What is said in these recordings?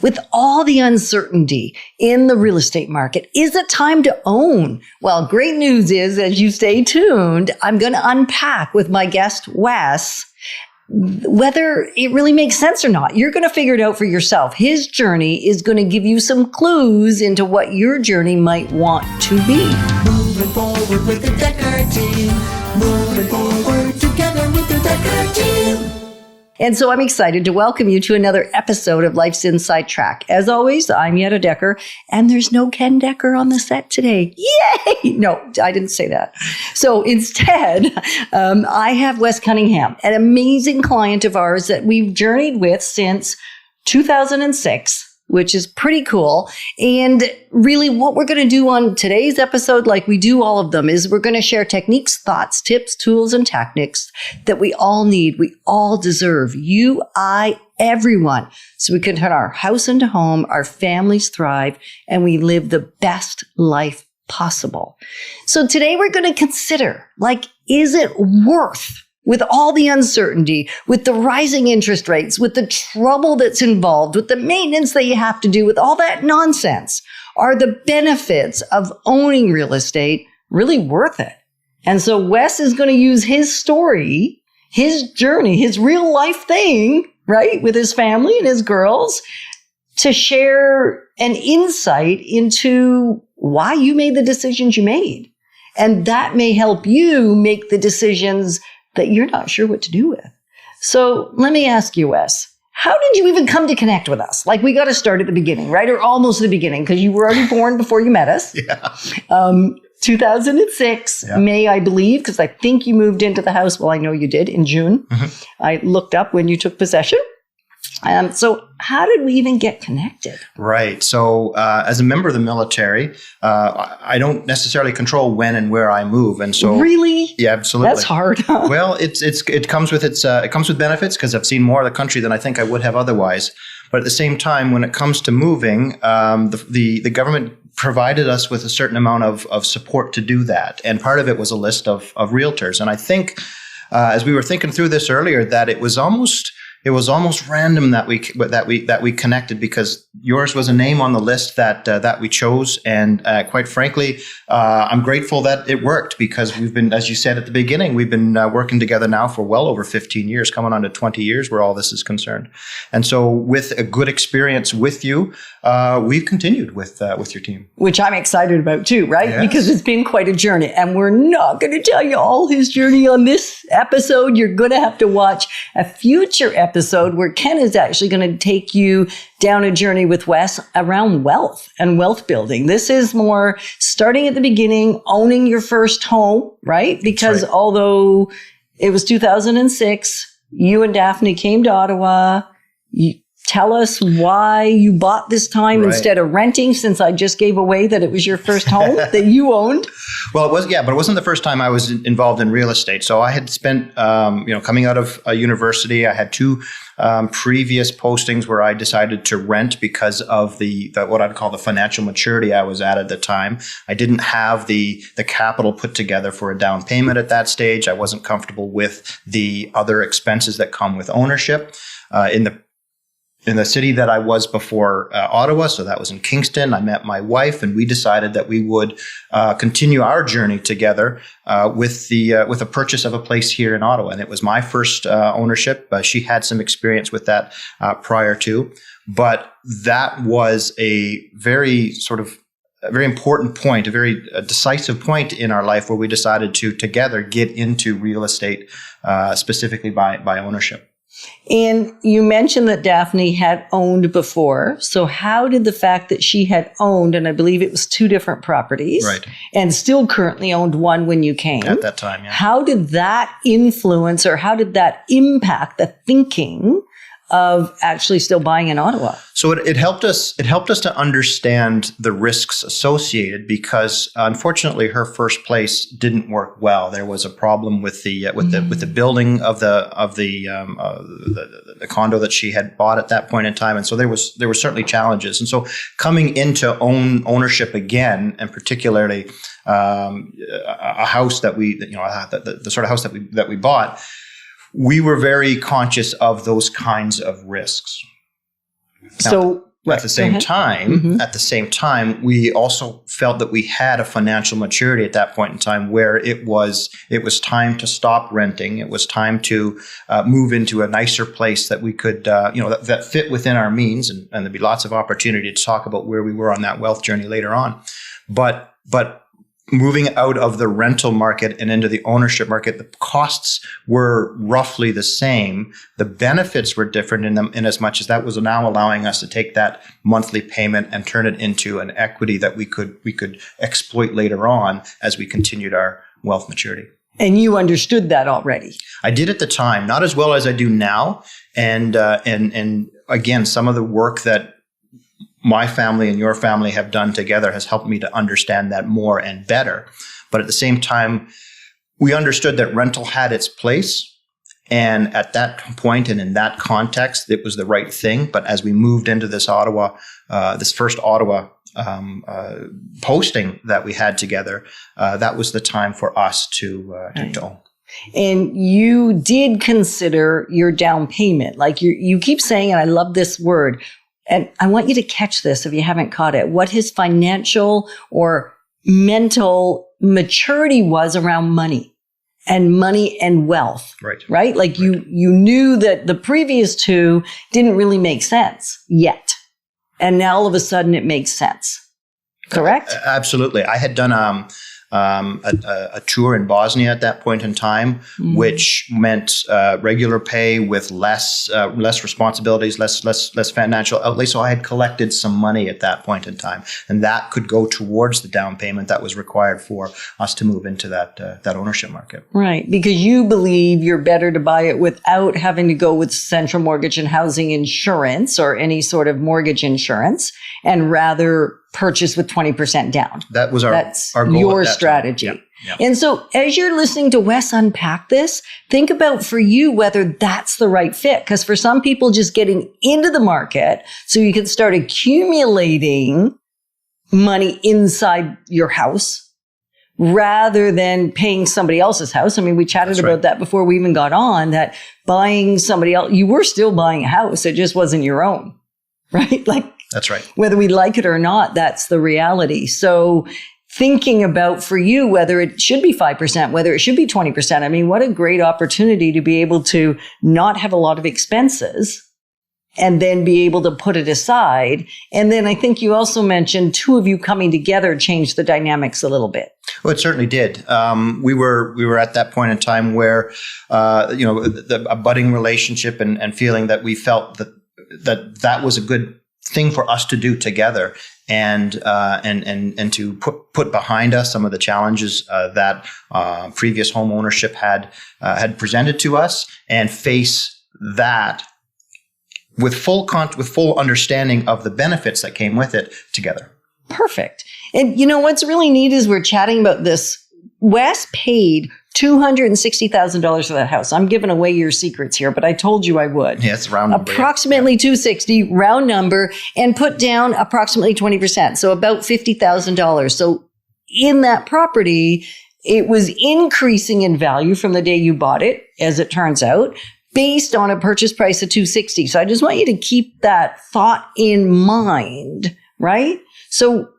With all the uncertainty in the real estate market, is it time to own? Well, great news is, as you stay tuned, I'm going to unpack with my guest, Wes, whether it really makes sense or not. You're going to figure it out for yourself. His journey is going to give you some clues into what your journey might want to be. Moving forward with the Dekker Team. Moving forward together with the Dekker Team. And so I'm excited to welcome you to another episode of Life's Inside Track. As always, I'm Yetta Dekker, and there's no Ken Dekker on the set today. Yay! No, I didn't say that. So instead, I have Wes Cunningham, an amazing client of ours that we've journeyed with since 2006. Which is pretty cool. And really what we're going to do on today's episode, like we do all of them, is we're going to share techniques, thoughts, tips, tools, and tactics that we all need. We all deserve. You, I, everyone. So we can turn our house into home, our families thrive, and we live the best life possible. So today we're going to consider, is it worth, with all the uncertainty, with the rising interest rates, with the trouble that's involved, with the maintenance that you have to do, with all that nonsense, are the benefits of owning real estate really worth it? And so Wes is going to use his story, his journey, his real life thing, right, with his family and his girls, to share an insight into why you made the decisions you made. And that may help you make the decisions that you're not sure what to do with. So let me ask you, Wes, how did you even come to connect with us? We got to start at the beginning, right? Or almost the beginning, because you were already born before you met us. Yeah. 2006, yeah. May, I believe, because I think you moved into the house. Well, I know you did in June. Mm-hmm. I looked up when you took possession. So how did we even get connected? Right. So as a member of the military, I don't necessarily control when and where I move. And so really? Yeah, absolutely. That's hard. Huh? Well, it comes with benefits because I've seen more of the country than I think I would have otherwise. But at the same time, when it comes to moving, the government provided us with a certain amount of support to do that. And part of it was a list of realtors. And I think as we were thinking through this earlier, that it was almost random that we connected, because yours was a name on the list that we chose, and quite frankly, I'm grateful that it worked, because we've been, as you said at the beginning, we've been working together now for well over 15 years, coming on to 20 years where all this is concerned. And so, with a good experience with you, we've continued with your team, which I'm excited about too, right? Yes. Because it's been quite a journey, and we're not going to tell you all his journey on this episode. You're going to have to watch a future episode where Ken is actually going to take you down a journey with Wes around wealth and wealth building. This is more starting at the beginning, owning your first home, right? Because although it was 2006, you and Daphne came to Ottawa. Tell us why you bought this time instead of renting, since I just gave away that it was your first home that you owned. Well, it was, but it wasn't the first time I was involved in real estate. So I had spent, coming out of university, I had two previous postings where I decided to rent because of the what I'd call the financial maturity I was at the time. I didn't have the capital put together for a down payment at that stage. I wasn't comfortable with the other expenses that come with ownership. In the city that I was before Ottawa, so that was in Kingston, I met my wife, and we decided that we would continue our journey together with the purchase of a place here in Ottawa. And it was my first ownership. She had some experience with that prior to, but that was a very important point, a very decisive point in our life where we decided to together get into real estate, specifically by ownership. And you mentioned that Daphne had owned before. So how did the fact that she had owned, and I believe it was 2 different properties, right, and still currently owned one when you came. At that time, yeah. How did that influence, or how did that impact the thinking of actually still buying in Ottawa? So it helped us. It helped us to understand the risks associated, because unfortunately her first place didn't work well. There was a problem with the building of the condo that she had bought at that point in time, and so there were certainly challenges. And so coming into ownership again, and particularly a house that the sort of house that we bought, we were very conscious of those kinds of risks. So At the same time, we also felt that we had a financial maturity at that point in time where it was time to stop renting. It was time to move into a nicer place that we could, that fit within our means. And there'd be lots of opportunity to talk about where we were on that wealth journey later on. But moving out of the rental market and into the ownership market, the costs were roughly the same. The benefits were different in as much as that was now allowing us to take that monthly payment and turn it into an equity that we could exploit later on as we continued our wealth maturity. And you understood that already. I did at the time, not as well as I do now. And again, some of the work that my family and your family have done together has helped me to understand that more and better. But at the same time, we understood that rental had its place. And at that point and in that context, it was the right thing. But as we moved into this first Ottawa posting that we had together, that was the time for us to own. And you did consider your down payment. Like you keep saying, and I love this word, and I want you to catch this if you haven't caught it, what his financial or mental maturity was around money and wealth. Right? Like you knew that the previous two didn't really make sense yet. And now all of a sudden it makes sense. Correct? Absolutely. I had done a tour in Bosnia at that point in time, which meant regular pay with less responsibilities, less financial outlay. So I had collected some money at that point in time, and that could go towards the down payment that was required for us to move into that ownership market. Right, because you believe you're better to buy it without having to go with Central Mortgage and Housing Insurance or any sort of mortgage insurance, and rather purchase with 20% down. That was our goal. Your strategy. Yeah. And so as you're listening to Wes unpack this, think about for you whether that's the right fit. Because for some people, just getting into the market so you can start accumulating money inside your house rather than paying somebody else's house. I mean, we chatted about that before we even got on, that buying somebody else, you were still buying a house. It just wasn't your own, right? Like, that's right. Whether we like it or not, that's the reality. So thinking about for you, whether it should be 5%, whether it should be 20%. I mean, what a great opportunity to be able to not have a lot of expenses and then be able to put it aside. And then I think you also mentioned two of you coming together changed the dynamics a little bit. Well, it certainly did. We were at that point in time where, a budding relationship and feeling that we felt that was a good thing for us to do together, and to put behind us some of the challenges that previous home ownership had presented to us, and face that with full understanding of the benefits that came with it together. Perfect. And you know what's really neat is we're chatting about this. Wes paid $260,000 for that house. I'm giving away your secrets here, but I told you I would. Yeah, it's round number. Approximately $260,000, round number, and put down approximately 20%. So about $50,000. So in that property, it was increasing in value from the day you bought it, as it turns out, based on a purchase price of $260,000. So I just want you to keep that thought in mind, right? So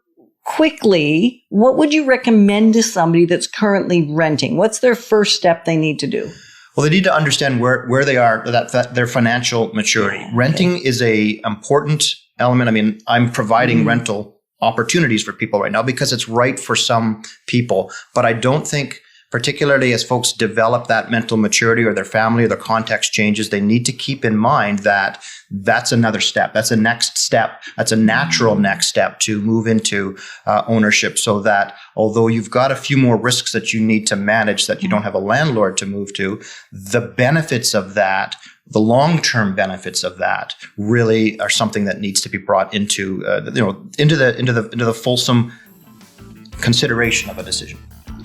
quickly, what would you recommend to somebody that's currently renting? What's their first step they need to do? Well, they need to understand where they are, that their financial maturity. Okay. Renting is a important element. I mean, I'm providing rental opportunities for people right now because it's right for some people, but I don't think, particularly as folks develop that mental maturity or their family or their context changes, they need to keep in mind that that's another step. That's a next step. That's a natural next step to move into ownership, so that although you've got a few more risks that you need to manage that you don't have a landlord to move to, the benefits of that, the long-term benefits of that, really are something that needs to be brought into the fulsome consideration of a decision.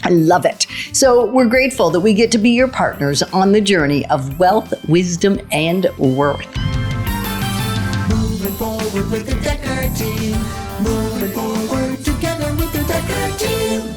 I love it. So we're grateful that we get to be your partners on the journey of wealth, wisdom, and worth. Moving forward with the Dekker Team. Moving forward together with the Dekker Team.